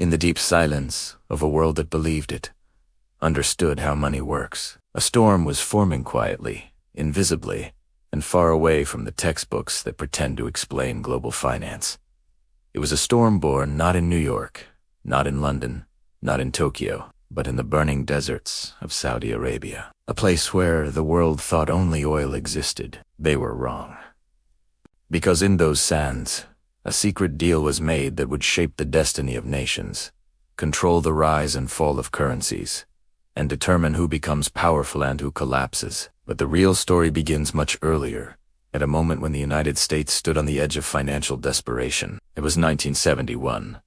in the deep silence of a world that believed it, understood how money works. A storm was forming quietly, invisibly, and far away from the textbooks that pretend to explain global finance. It was a storm born not in New York, not in London, not in Tokyo, but in the burning deserts of Saudi Arabia, a place where the world thought only oil existed. They were wrong. Because in those sands, a secret deal was made that would shape the destiny of nations, control the rise and fall of currencies, and determine who becomes powerful and who collapses. But the real story begins much earlier, at a moment when the United States stood on the edge of financial desperation. It was 1971,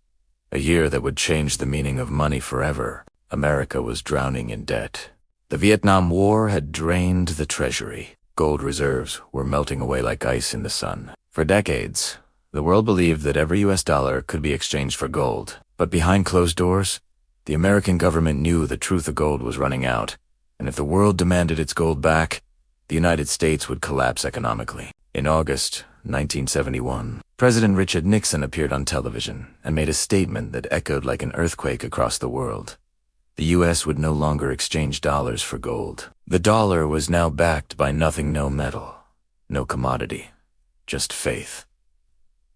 a year that would change the meaning of money forever. America was drowning in debt. The Vietnam War had drained the treasury. Gold reserves were melting away like ice in the sun. For decades, the world believed that every US dollar could be exchanged for gold. But behind closed doors, the American government knew the truth of gold was running out, and if the world demanded its gold back, the United States would collapse economically. In August 1971, President Richard Nixon appeared on television and made a statement that echoed like an earthquake across the world. The U.S. would no longer exchange dollars for gold. The dollar was now backed by nothing, no metal, no commodity, just faith.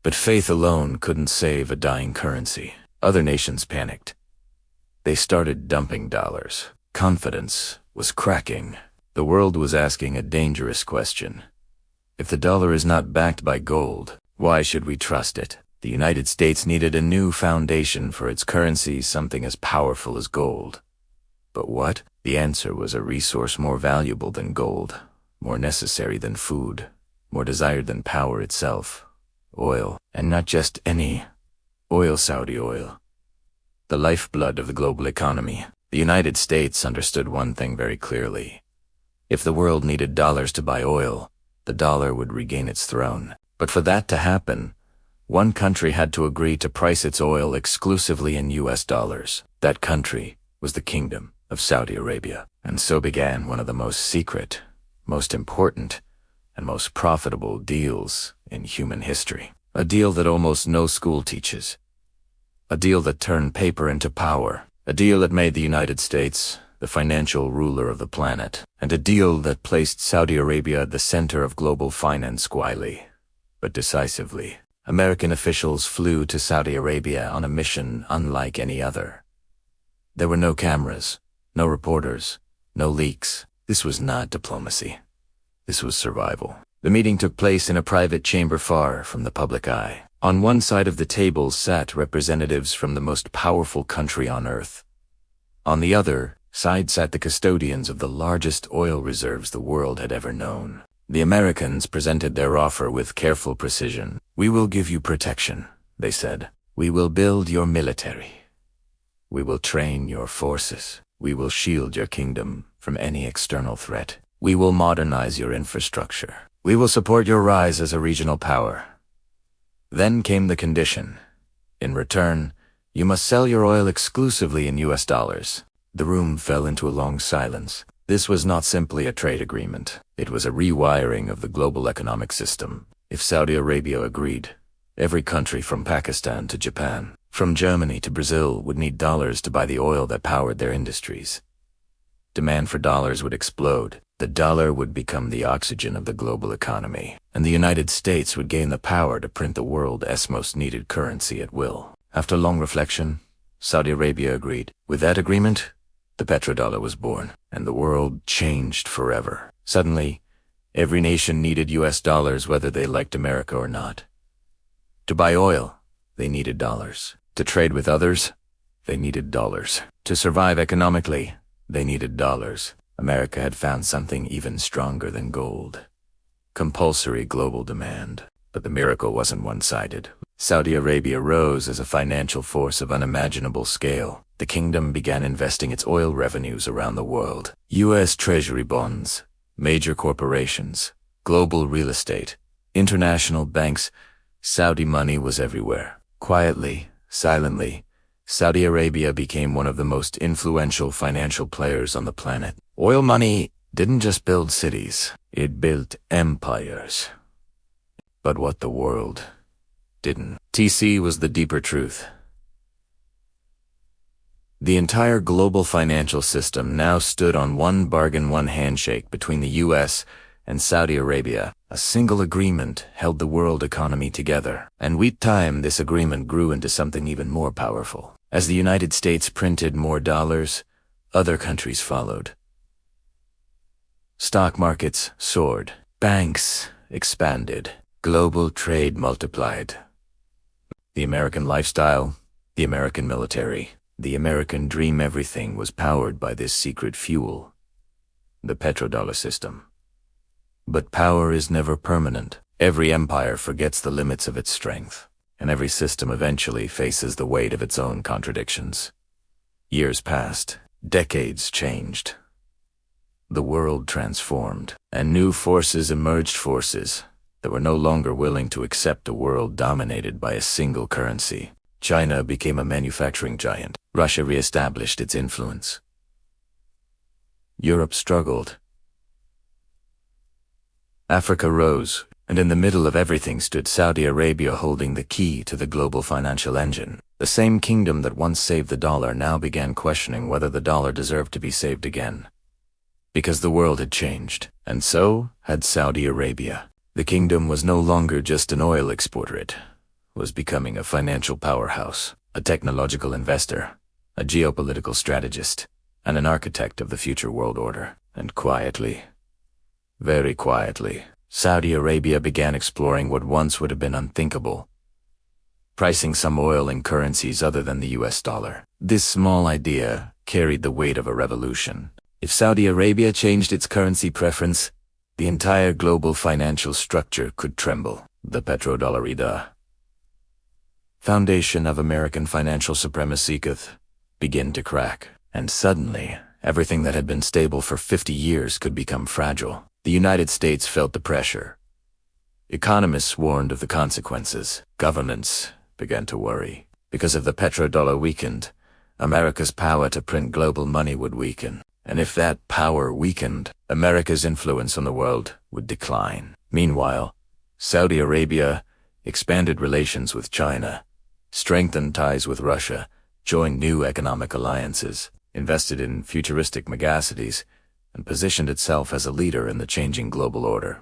But faith alone couldn't save a dying currency. Other nations panicked. They started dumping dollars. Confidence was cracking. The world was asking a dangerous question. If the dollar is not backed by gold, why should we trust it? The United States needed a new foundation for its currency, something as powerful as gold. But what? The answer was a resource more valuable than gold, more necessary than food, more desired than power itself. Oil, and not just any oil, Saudi oil. The lifeblood of the global economy. The United States understood one thing very clearly. If the world needed dollars to buy oil, the dollar would regain its throne. But for that to happen, one country had to agree to price its oil exclusively in US dollars. That country was the Kingdom of Saudi Arabia. And so began one of the most secret, most important, and most profitable deals in human history. A deal that almost no school teaches. A deal that turned paper into power. A deal that made the United States the financial ruler of the planet. And a deal that placed Saudi Arabia at the center of global finance quietly, but decisively. American officials flew to Saudi Arabia on a mission unlike any other. There were no cameras, no reporters, no leaks. This was not diplomacy. This was survival. The meeting took place in a private chamber far from the public eye. On one side of the table sat representatives from the most powerful country on earth. On the other side sat the custodians of the largest oil reserves the world had ever known. The Americans presented their offer with careful precision. "We will give you protection," they said. "We will build your military. We will train your forces. We will shield your kingdom from any external threat. We will modernize your infrastructure. We will support your rise as a regional power." Then came the condition. In return, you must sell your oil exclusively in US dollars. The room fell into a long silence. This was not simply a trade agreement. It was a rewiring of the global economic system. If Saudi Arabia agreed, every country from Pakistan to Japan, from Germany to Brazil would need dollars to buy the oil that powered their industries. Demand for dollars would explode. The dollar would become the oxygen of the global economy, and the United States would gain the power to print the world's most needed currency at will. After long reflection, Saudi Arabia agreed. With that agreement, the petrodollar was born, and the world changed forever. Suddenly, every nation needed US dollars whether they liked America or not. To buy oil, they needed dollars. To trade with others, they needed dollars. To survive economically, they needed dollars. America had found something even stronger than gold. Compulsory global demand. But the miracle wasn't one-sided. Saudi Arabia rose as a financial force of unimaginable scale. The kingdom began investing its oil revenues around the world. U.S. Treasury bonds, major corporations, global real estate, international banks. Saudi money was everywhere. Quietly, silently, Saudi Arabia became one of the most influential financial players on the planet. Oil money didn't just build cities, it built empires. But what the world didn't. TC was the deeper truth. The entire global financial system now stood on one bargain, one handshake between the US and Saudi Arabia. A single agreement held the world economy together, and with time this agreement grew into something even more powerful. As the United States printed more dollars, other countries followed. Stock markets soared, banks expanded, global trade multiplied. The American lifestyle, the American military, the American dream, everything was powered by this secret fuel, the petrodollar system. But power is never permanent. Every empire forgets the limits of its strength, and every system eventually faces the weight of its own contradictions. Years passed, decades changed. The world transformed, and new forces emerged, forces that were no longer willing to accept a world dominated by a single currency. China became a manufacturing giant. Russia re-established its influence. Europe struggled. Africa rose, and in the middle of everything stood Saudi Arabia, holding the key to the global financial engine. The same kingdom that once saved the dollar now began questioning whether the dollar deserved to be saved again. Because the world had changed, and so had Saudi Arabia. The kingdom was no longer just an oil exporter, it was becoming a financial powerhouse, a technological investor, a geopolitical strategist, and an architect of the future world order. And quietly, very quietly, Saudi Arabia began exploring what once would have been unthinkable, pricing some oil in currencies other than the US dollar. This small idea carried the weight of a revolution. If Saudi Arabia changed its currency preference, the entire global financial structure could tremble. The petrodollar, the foundation of American financial supremacy, could begin to crack. And suddenly, everything that had been stable for 50 years could become fragile. The United States felt the pressure. Economists warned of the consequences. Governments began to worry. Because if the petrodollar weakened, America's power to print global money would weaken. And if that power weakened, America's influence on the world would decline. Meanwhile, Saudi Arabia expanded relations with China, strengthened ties with Russia, joined new economic alliances, invested in futuristic megacities, and positioned itself as a leader in the changing global order.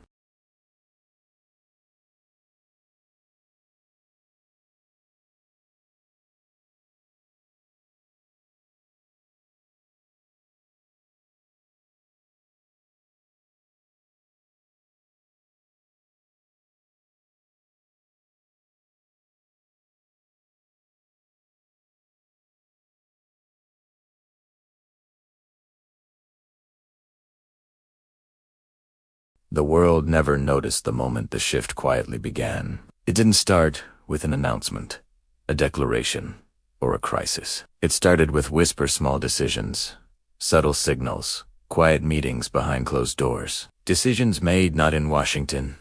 The world never noticed the moment the shift quietly began. It didn't start with an announcement, a declaration, or a crisis. It started with small decisions, subtle signals, quiet meetings behind closed doors. Decisions made not in Washington,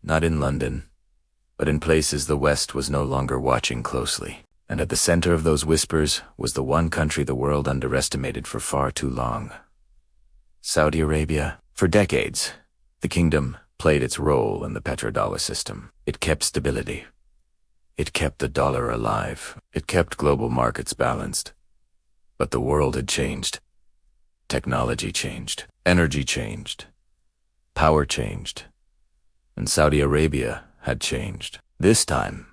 not in London, but in places the West was no longer watching closely. And at the center of those whispers was the one country the world underestimated for far too long: Saudi Arabia. For decades, the kingdom played its role in the petrodollar system. It kept stability. It kept the dollar alive. It kept global markets balanced. But the world had changed. Technology changed. Energy changed. Power changed. And Saudi Arabia had changed. This time,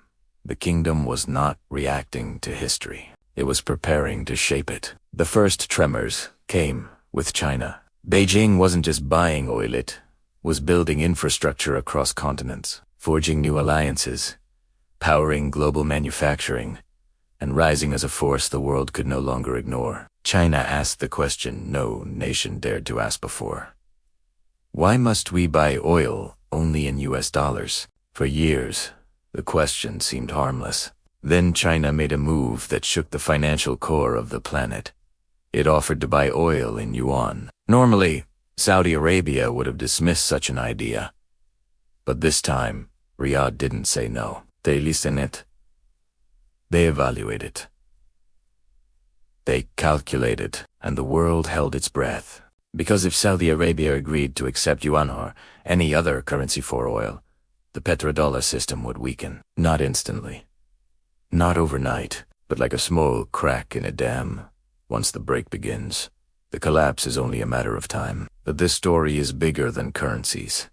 the kingdom was not reacting to history. It was preparing to shape it. The first tremors came with China. Beijing wasn't just buying oil, it was building infrastructure across continents, forging new alliances, powering global manufacturing, and rising as a force the world could no longer ignore. China asked the question no nation dared to ask before. Why must we buy oil only in US dollars? For years, the question seemed harmless. Then China made a move that shook the financial core of the planet. It offered to buy oil in yuan. Normally, Saudi Arabia would have dismissed such an idea. But this time, Riyadh didn't say no. They listened. They evaluated. They calculated, and the world held its breath. Because if Saudi Arabia agreed to accept yuan or any other currency for oil, the petrodollar system would weaken. Not instantly. Not overnight, but like a small crack in a dam. Once the break begins, the collapse is only a matter of time. But this story is bigger than currencies.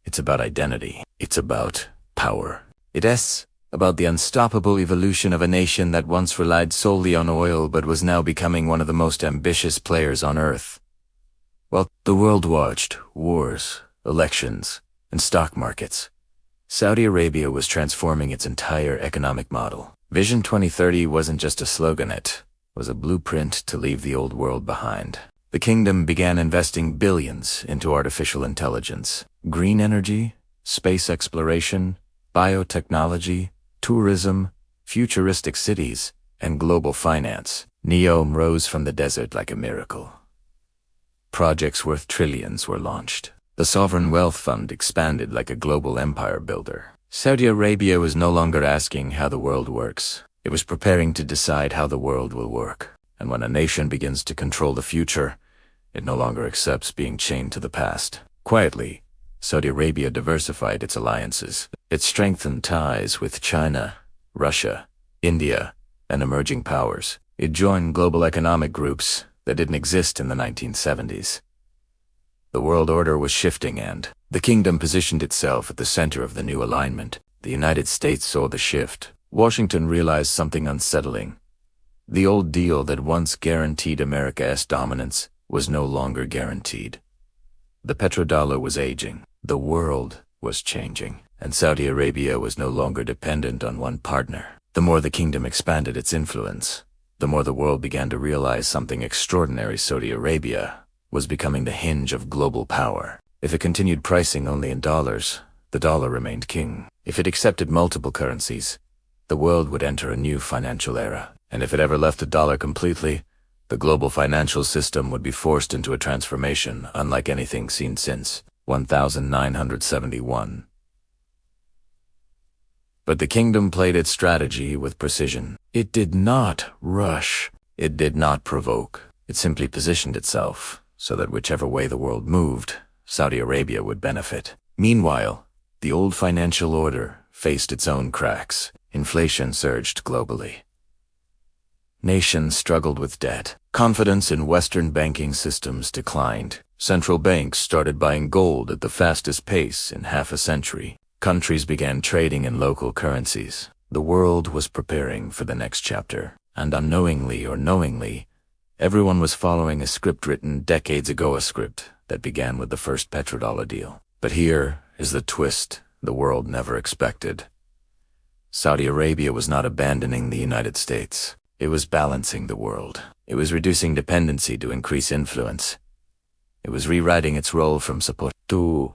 It's about identity. It's about power. It's about the unstoppable evolution of a nation that once relied solely on oil but was now becoming one of the most ambitious players on Earth. While the world watched wars, elections, and stock markets, Saudi Arabia was transforming its entire economic model. Vision 2030 wasn't just a slogan, it was a blueprint to leave the old world behind. The kingdom began investing billions into artificial intelligence, green energy, space exploration, biotechnology, tourism, futuristic cities, and global finance. Neom rose from the desert like a miracle. Projects worth trillions were launched. The Sovereign Wealth Fund expanded like a global empire builder. Saudi Arabia was no longer asking how the world works. It was preparing to decide how the world will work. And when a nation begins to control the future, it no longer accepts being chained to the past. Quietly, Saudi Arabia diversified its alliances. It strengthened ties with China, Russia, India, and emerging powers. It joined global economic groups that didn't exist in the 1970s. The world order was shifting and the kingdom positioned itself at the center of the new alignment. The United States saw the shift. Washington realized something unsettling. The old deal that once guaranteed America's dominance was no longer guaranteed. The petrodollar was aging. The world was changing. And Saudi Arabia was no longer dependent on one partner. The more the kingdom expanded its influence, the more the world began to realize something extraordinary. Saudi Arabia was becoming the hinge of global power. If it continued pricing only in dollars, the dollar remained king. If it accepted multiple currencies, the world would enter a new financial era. And if it ever left the dollar completely, the global financial system would be forced into a transformation unlike anything seen since 1971. But the kingdom played its strategy with precision. It did not rush. It did not provoke. It simply positioned itself so that whichever way the world moved, Saudi Arabia would benefit. Meanwhile, the old financial order faced its own cracks. Inflation surged globally. Nations struggled with debt. Confidence in Western banking systems declined. Central banks started buying gold at the fastest pace in half a century. Countries began trading in local currencies. The world was preparing for the next chapter. And unknowingly or knowingly, everyone was following a script written decades ago, a script that began with the first petrodollar deal. But here is the twist the world never expected. Saudi Arabia was not abandoning the United States. It was balancing the world. It was reducing dependency to increase influence. It was rewriting its role from support to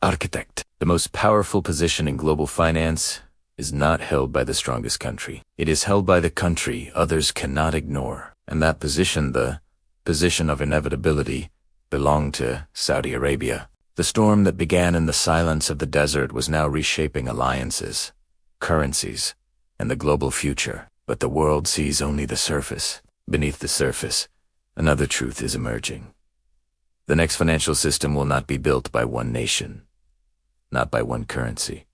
architect. The most powerful position in global finance is not held by the strongest country. It is held by the country others cannot ignore. And that position, the position of inevitability, belonged to Saudi Arabia. The storm that began in the silence of the desert was now reshaping alliances, currencies, and the global future. But the world sees only the surface. Beneath the surface, another truth is emerging. The next financial system will not be built by one nation, not by one currency,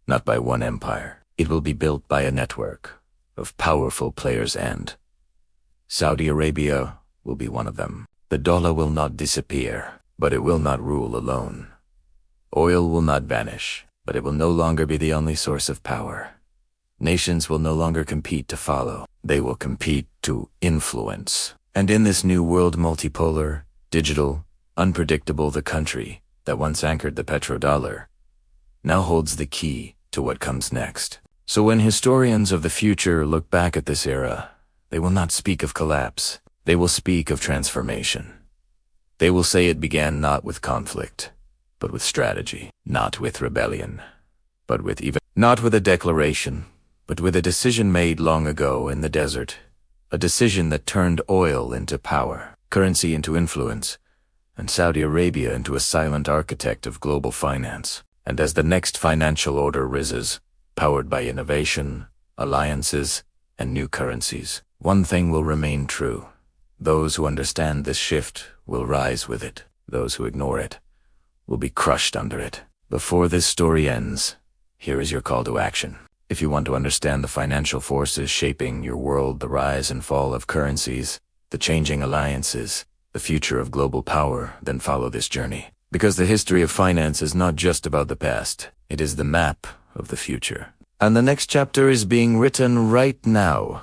not by one empire. It will be built by a network of powerful players, and Saudi Arabia will be one of them. The dollar will not disappear, but it will not rule alone. Oil will not vanish, but it will no longer be the only source of power. Nations will no longer compete to follow. They will compete to influence. And in this new world, multipolar, digital, unpredictable, the country that once anchored the petrodollar now holds the key to what comes next. So when historians of the future look back at this era, they will not speak of collapse. They will speak of transformation. They will say it began not with conflict, but with strategy, not with rebellion, but with not with a declaration, but with a decision made long ago in the desert, a decision that turned oil into power, currency into influence, and Saudi Arabia into a silent architect of global finance. And as the next financial order rises, powered by innovation, alliances, and new currencies, one thing will remain true. Those who understand this shift will rise with it. Those who ignore it will be crushed under it. Before this story ends, here is your call to action. If you want to understand the financial forces shaping your world, the rise and fall of currencies, the changing alliances, the future of global power, then follow this journey. Because the history of finance is not just about the past, it is the map of the future. And the next chapter is being written right now.